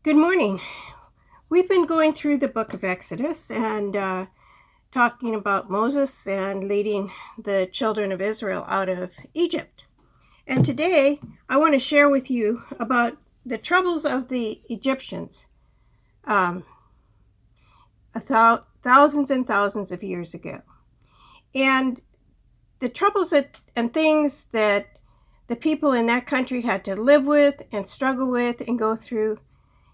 Good morning. We've been going through the book of Exodus and talking about Moses and leading the children of Israel out of Egypt. And today I want to share with you about the troubles of the Egyptians thousands and thousands of years ago. And the troubles and things that the people in that country had to live with and struggle with and go through,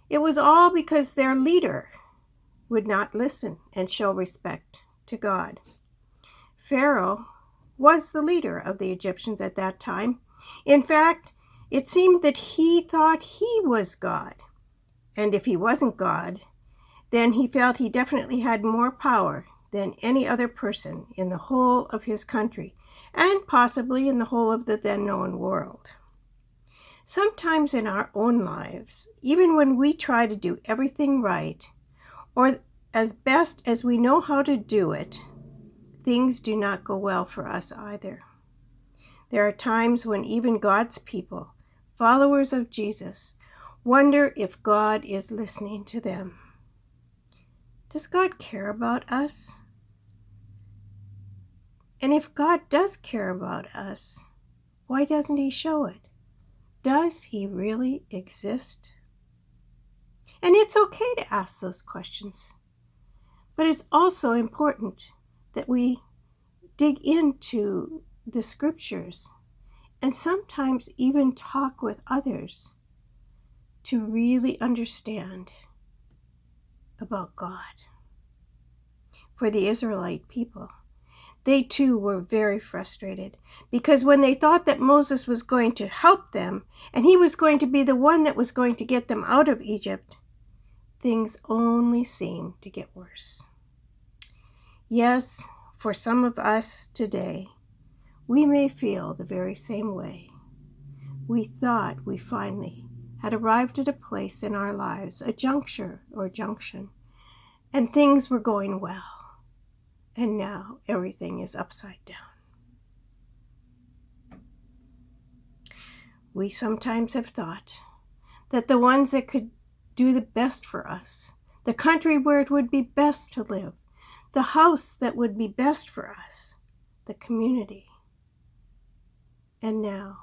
it was all because their leader would not listen and show respect to God. Pharaoh was the leader of the Egyptians at that time. In fact, it seemed that he thought he was God. And if he wasn't God, then he felt he definitely had more power than any other person in the whole of his country, and possibly in the whole of the then known world. Sometimes in our own lives, even when we try to do everything right, or as best as we know how to do it, things do not go well for us either. There are times when even God's people, followers of Jesus, wonder if God is listening to them. Does God care about us? And if God does care about us, why doesn't He show it? Does He really exist? And it's okay to ask those questions. But it's also important that we dig into the scriptures and sometimes even talk with others to really understand about God. For the Israelite people, they too were very frustrated because when they thought that Moses was going to help them and he was going to be the one that was going to get them out of Egypt, things only seemed to get worse. Yes, for some of us today, we may feel the very same way. We thought we finally had arrived at a place in our lives, a juncture or junction, and things were going well. And now everything is upside down. We sometimes have thought that the ones that could do the best for us, the country where it would be best to live, the house that would be best for us, the community. And now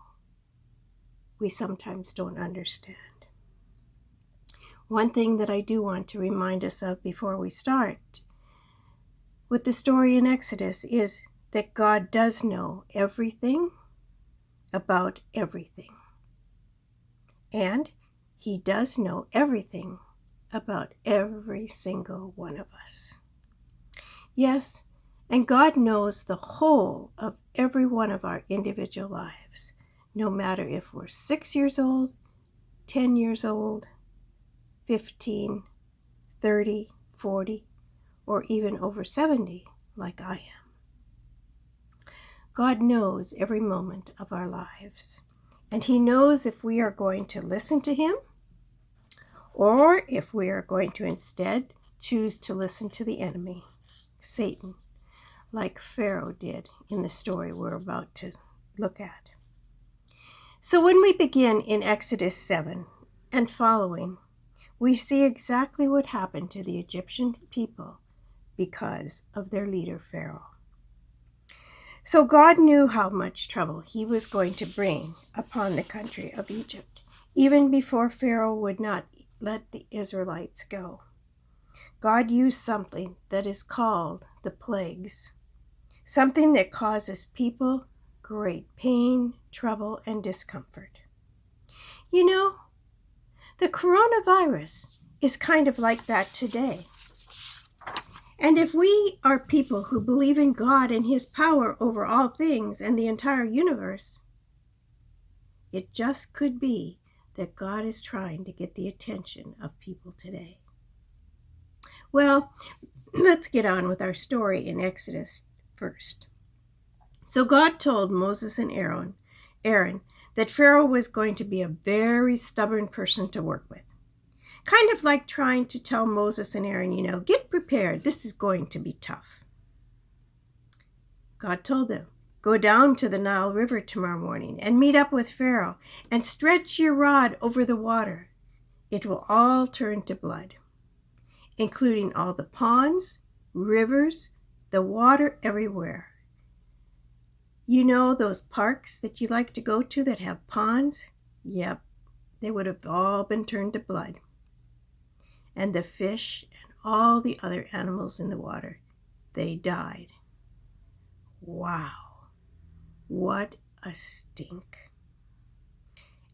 we sometimes don't understand. One thing that I do want to remind us of before we start with the story in Exodus is that God does know everything about everything. And He does know everything about every single one of us. Yes, and God knows the whole of every one of our individual lives, no matter if we're 6 years old, 10 years old, 15, 30, 40, or even over 70, like I am. God knows every moment of our lives, and He knows if we are going to listen to Him or if we are going to instead choose to listen to the enemy, Satan, like Pharaoh did in the story we're about to look at. So when we begin in Exodus 7 and following, we see exactly what happened to the Egyptian people because of their leader, Pharaoh. So God knew how much trouble He was going to bring upon the country of Egypt, even before Pharaoh would not let the Israelites go. God used something that is called the plagues, something that causes people great pain, trouble, and discomfort. You know, the coronavirus is kind of like that today. And if we are people who believe in God and His power over all things and the entire universe, it just could be that God is trying to get the attention of people today. Well, let's get on with our story in Exodus first. So God told Moses and Aaron that Pharaoh was going to be a very stubborn person to work with. Kind of like trying to tell Moses and Aaron, get prepared, this is going to be tough. God told them, go down to the Nile River tomorrow morning and meet up with Pharaoh and stretch your rod over the water. it will all turn to blood, including all the ponds, rivers, the water everywhere. You know those parks that you like to go to that have ponds? Yep, they would have all been turned to blood. And the fish and all the other animals in the water, they died. Wow, what a stink.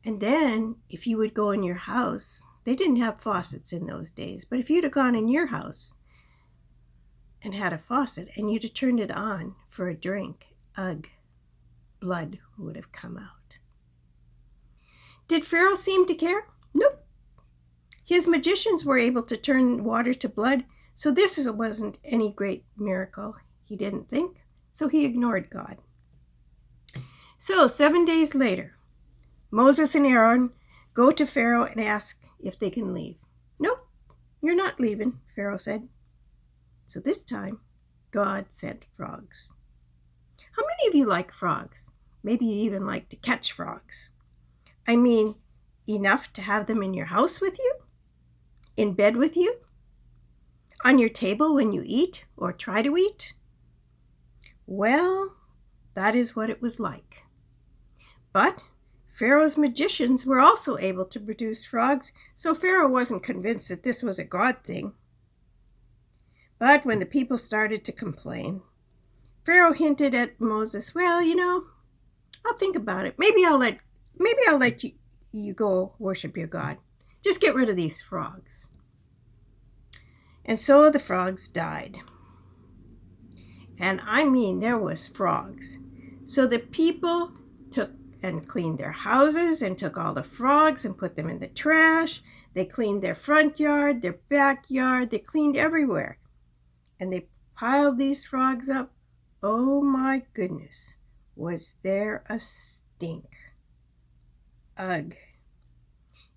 And then, if you would go in your house, they didn't have faucets in those days, but if you'd have gone in your house and had a faucet and you'd have turned it on for a drink, ugh, blood would have come out. Did Pharaoh seem to care? Nope. His magicians were able to turn water to blood, so this wasn't any great miracle, he didn't think, so he ignored God. So 7 days later, Moses and Aaron go to Pharaoh and ask if they can leave. Nope, you're not leaving, Pharaoh said. So this time, God sent frogs. How many of you like frogs? Maybe you even like to catch frogs. I mean, enough to have them in your house with you? In bed with you? On your table when you eat or try to eat? Well, that is what it was like. But Pharaoh's magicians were also able to produce frogs, so Pharaoh wasn't convinced that this was a God thing. But when the people started to complain, Pharaoh hinted at Moses, well, I'll think about it. Maybe I'll let you go worship your God. Just get rid of these frogs. And so the frogs died. And I mean, there was frogs. So the people took and cleaned their houses and took all the frogs and put them in the trash. They cleaned their front yard, their backyard. They cleaned everywhere. And they piled these frogs up. Oh my goodness, was there a stink. Ugh.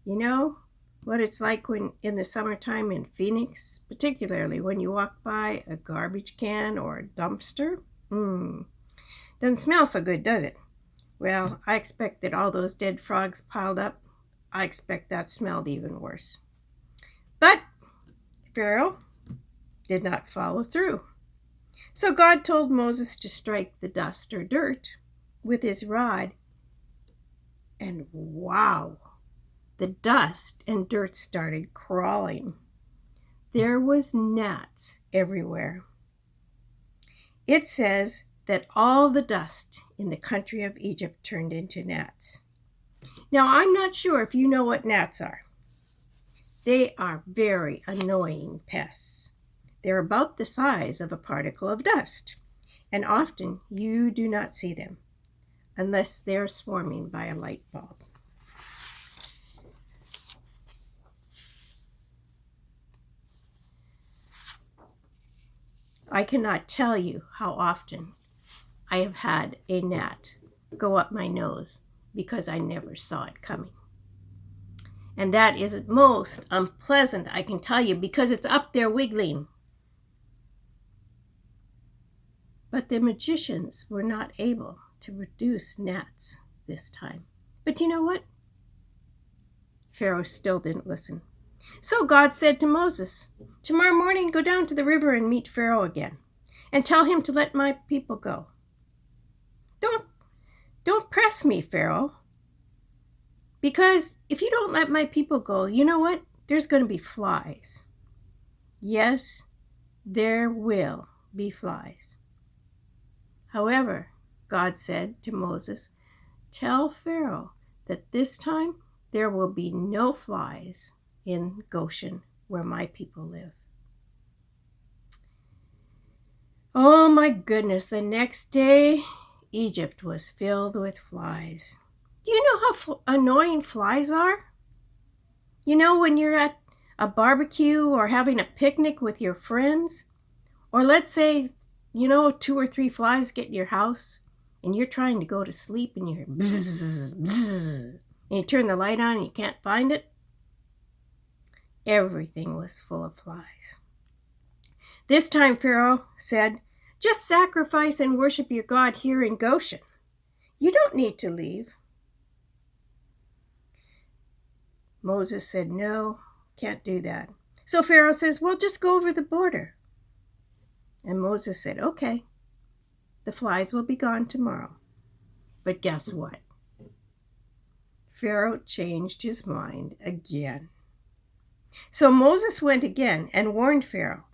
You know what it's like when in the summertime in Phoenix, particularly when you walk by a garbage can or a dumpster? Doesn't smell so good, does it? Well, I expect that all those dead frogs piled up, I expect that smelled even worse. But Pharaoh did not follow through. So God told Moses to strike the dust or dirt with his rod. And wow, the dust and dirt started crawling. There was gnats everywhere. It says that all the dust in the country of Egypt turned into gnats. Now, I'm not sure if you know what gnats are. They are very annoying pests. They're about the size of a particle of dust, and often you do not see them unless they're swarming by a light bulb. I cannot tell you how often I have had a gnat go up my nose because I never saw it coming. And that is most unpleasant, I can tell you, because it's up there wiggling. But the magicians were not able to produce gnats this time. But you know what? Pharaoh still didn't listen. So God said to Moses, tomorrow morning go down to the river and meet Pharaoh again, and tell him to let my people go. Don't press me, Pharaoh. Because if you don't let my people go, you know what? There's going to be flies. Yes, there will be flies. However, God said to Moses, tell Pharaoh that this time there will be no flies in Goshen where my people live. Oh my goodness, the next day, Egypt was filled with flies. Do you know how annoying flies are? You know, when you're at a barbecue or having a picnic with your friends, or let's say, 2 or 3 flies get in your house and you're trying to go to sleep and you hear bzzz, bzzz, and you turn the light on and you can't find it. Everything was full of flies. This time Pharaoh said, just sacrifice and worship your God here in Goshen. You don't need to leave. Moses said, no, can't do that. So Pharaoh says, well, just go over the border. And Moses said, okay, the flies will be gone tomorrow. But guess what? Pharaoh changed his mind again. So Moses went again and warned Pharaoh,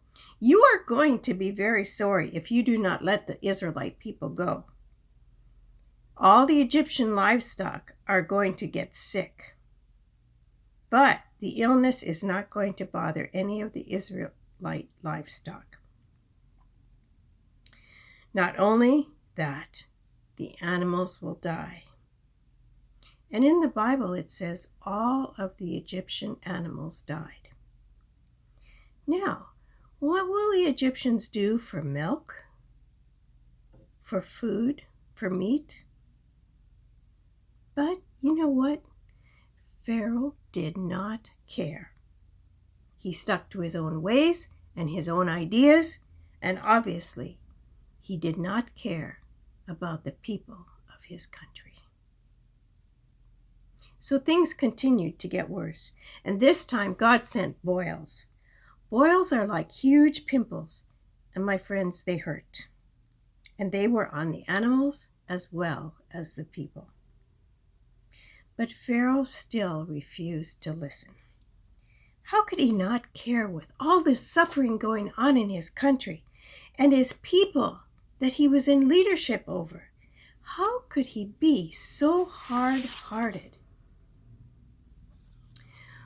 you are going to be very sorry if you do not let the Israelite people go. All the Egyptian livestock are going to get sick. But the illness is not going to bother any of the Israelite livestock. Not only that, the animals will die. And in the Bible it says all of the Egyptian animals died. Now, what will the Egyptians do for milk, for food, for meat? But you know what? Pharaoh did not care. He stuck to his own ways and his own ideas, and obviously he did not care about the people of his country. So things continued to get worse, and this time God sent boils. Boils are like huge pimples, and my friends, they hurt. And they were on the animals as well as the people. But Pharaoh still refused to listen. How could he not care with all this suffering going on in his country and his people that he was in leadership over? How could he be so hard-hearted?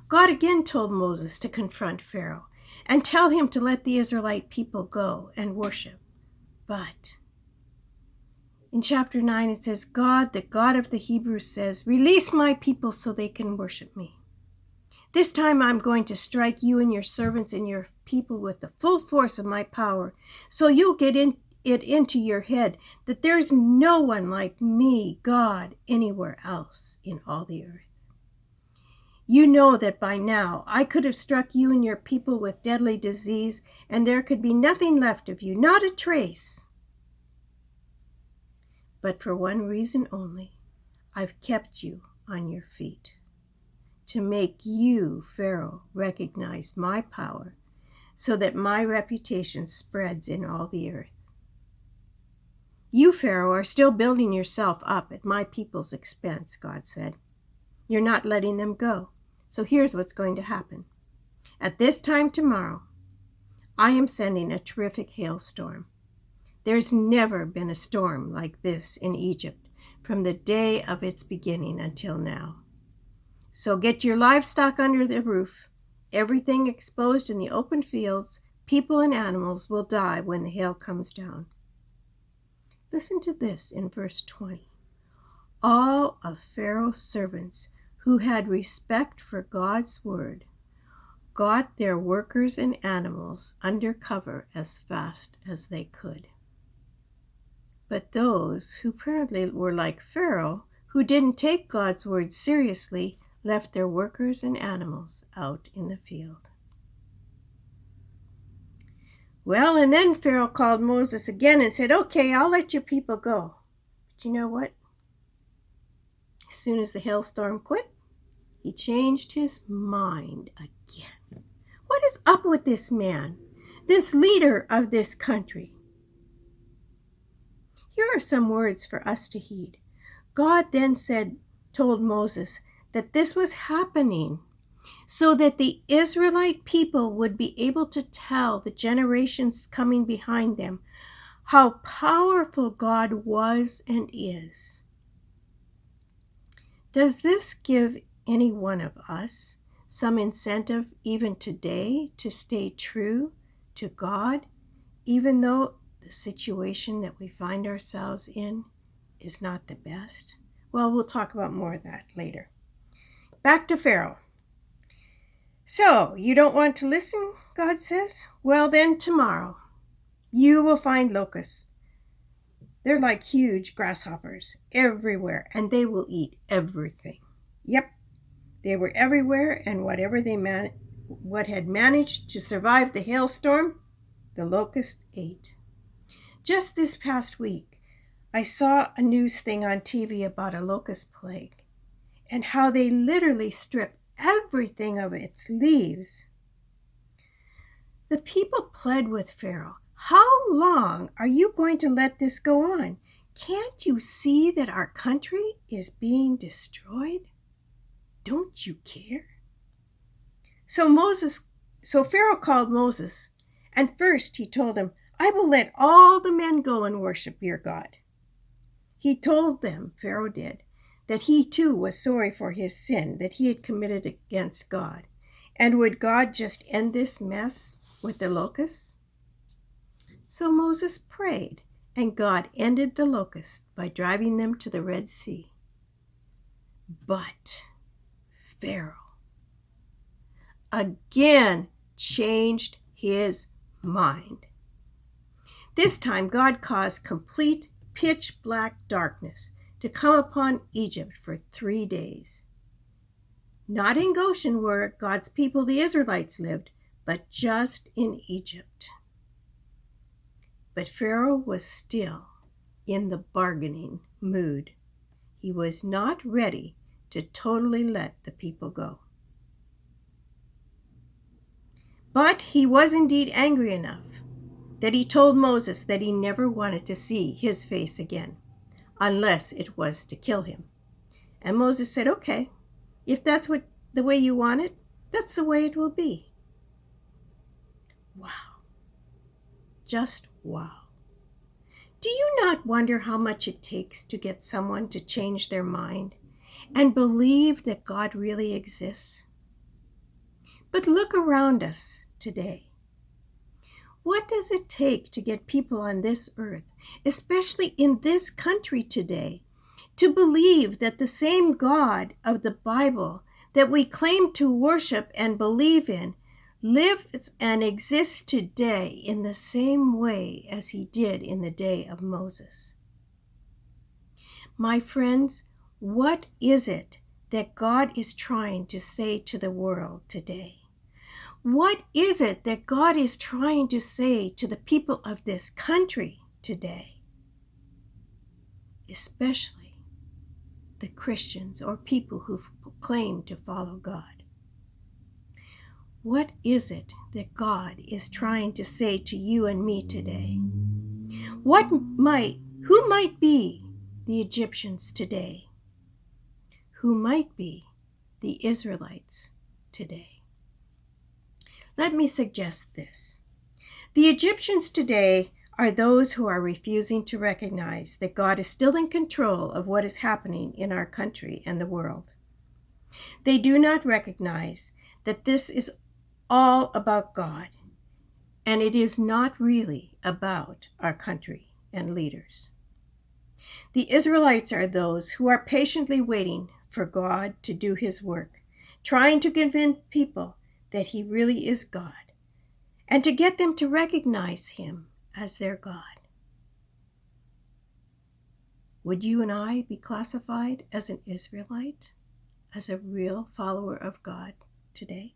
God again told Moses to confront Pharaoh and tell him to let the Israelite people go and worship. But in chapter 9 it says, God, the God of the Hebrews says, release my people so they can worship me. This time I'm going to strike you and your servants and your people with the full force of my power, so you'll get it into your head that there's no one like me, God, anywhere else in all the earth. You know that by now I could have struck you and your people with deadly disease, and there could be nothing left of you, not a trace. But for one reason only, I've kept you on your feet, to make you, Pharaoh, recognize my power, so that my reputation spreads in all the earth. You, Pharaoh, are still building yourself up at my people's expense, God said. You're not letting them go. So here's what's going to happen. At this time tomorrow, I am sending a terrific hailstorm. There's never been a storm like this in Egypt from the day of its beginning until now. So get your livestock under the roof. Everything exposed in the open fields, people and animals will die when the hail comes down. Listen to this in verse 20. All of Pharaoh's servants who had respect for God's word got their workers and animals under cover as fast as they could. But those who apparently were like Pharaoh, who didn't take God's word seriously, left their workers and animals out in the field. Well, and then Pharaoh called Moses again and said, okay, I'll let your people go. But you know what? As soon as the hailstorm quit, he changed his mind again. What is up with this man, this leader of this country? Here are some words for us to heed. God then told Moses that this was happening so that the Israelite people would be able to tell the generations coming behind them how powerful God was and is. Does this give any one of us some incentive even today to stay true to God, even though the situation that we find ourselves in is not the best? Well, we'll talk about more of that later. Back to Pharaoh. So, you don't want to listen, God says? Well, then tomorrow you will find locusts. They're like huge grasshoppers everywhere, and they will eat everything. Yep, they were everywhere, and what had managed to survive the hailstorm, the locusts ate. Just this past week, I saw a news thing on TV about a locust plague and how they literally stripped everything of its leaves. The people pled with Pharaoh, "How long are you going to let this go on? Can't you see that our country is being destroyed? Don't you care?" So Pharaoh called Moses, and first he told him, "I will let all the men go and worship your God." He told them, Pharaoh did, that he too was sorry for his sin that he had committed against God. And would God just end this mess with the locusts? So Moses prayed, and God ended the locusts by driving them to the Red Sea. But Pharaoh again changed his mind. This time God caused complete pitch black darkness to come upon Egypt for 3 days. Not in Goshen where God's people, the Israelites, lived, but just in Egypt. But Pharaoh was still in the bargaining mood. He was not ready to totally let the people go. But he was indeed angry enough that he told Moses that he never wanted to see his face again, unless it was to kill him. And Moses said, "Okay, if that's the way you want it, that's the way it will be." Wow. Just wow. Do you not wonder how much it takes to get someone to change their mind and believe that God really exists? But look around us today. What does it take to get people on this earth, especially in this country today, to believe that the same God of the Bible that we claim to worship and believe in lives and exists today in the same way as he did in the day of Moses? My friends, what is it that God is trying to say to the world today? What is it that God is trying to say to the people of this country today? Especially the Christians or people who claim to follow God. What is it that God is trying to say to you and me today? Who might be the Egyptians today? Who might be the Israelites today? Let me suggest this. The Egyptians today are those who are refusing to recognize that God is still in control of what is happening in our country and the world. They do not recognize that this is all about God, and it is not really about our country and leaders. The Israelites are those who are patiently waiting for God to do his work, trying to convince people that he really is God, and to get them to recognize him as their God. Would you and I be classified as an Israelite, as a real follower of God today?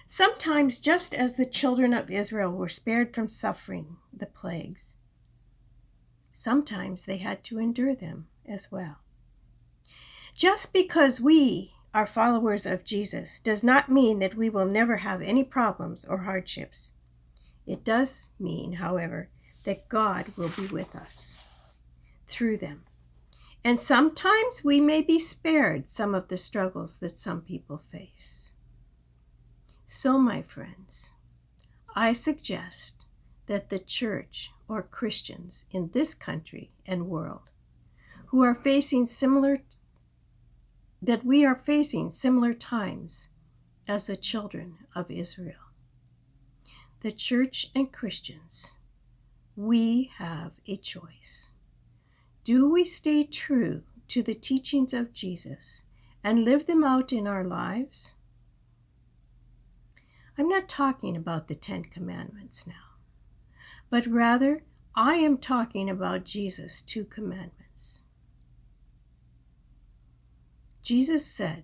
Sometimes, just as the children of Israel were spared from suffering the plagues, sometimes they had to endure them as well. Just because we are followers of Jesus does not mean that we will never have any problems or hardships. It does mean, however, that God will be with us through them. And sometimes we may be spared some of the struggles that some people face. So, my friends, I suggest that the church or Christians in this country and world who are facing we are facing similar times as the children of Israel. The church and Christians, we have a choice. Do we stay true to the teachings of Jesus and live them out in our lives? I'm not talking about the 10 Commandments now, but rather I am talking about Jesus' 2 commandments. Jesus said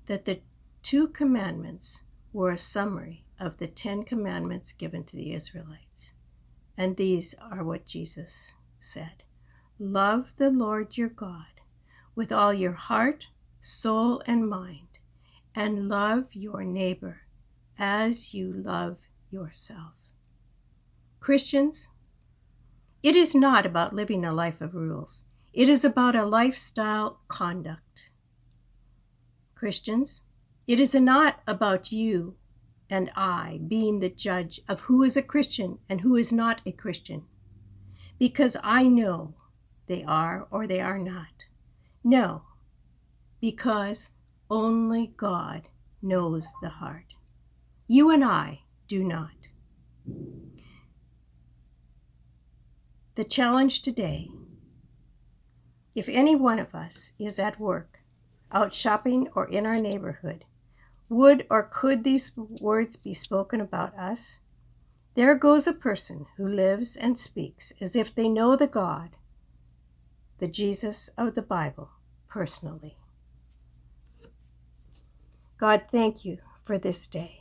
that the 2 commandments were a summary of the 10 commandments given to the Israelites. And these are what Jesus said. Love the Lord your God with all your heart, soul, and mind, and love your neighbor as you love yourself. Christians, it is not about living a life of rules. It is about a lifestyle conduct. Christians, it is not about you and I being the judge of who is a Christian and who is not a Christian, because I know they are or they are not. No, because only God knows the heart. You and I do not. The challenge today, if any one of us is at work, out shopping, or in our neighborhood, would or could these words be spoken about us? There goes a person who lives and speaks as if they know the God, the Jesus of the Bible, personally. God, thank you for this day.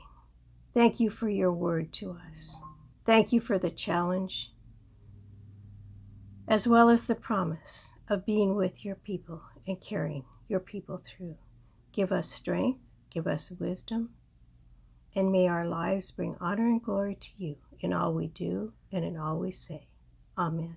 Thank you for your word to us. Thank you for the challenge, as well as the promise of being with your people and carrying your people through. Give us strength, give us wisdom, and may our lives bring honor and glory to you in all we do and in all we say. Amen.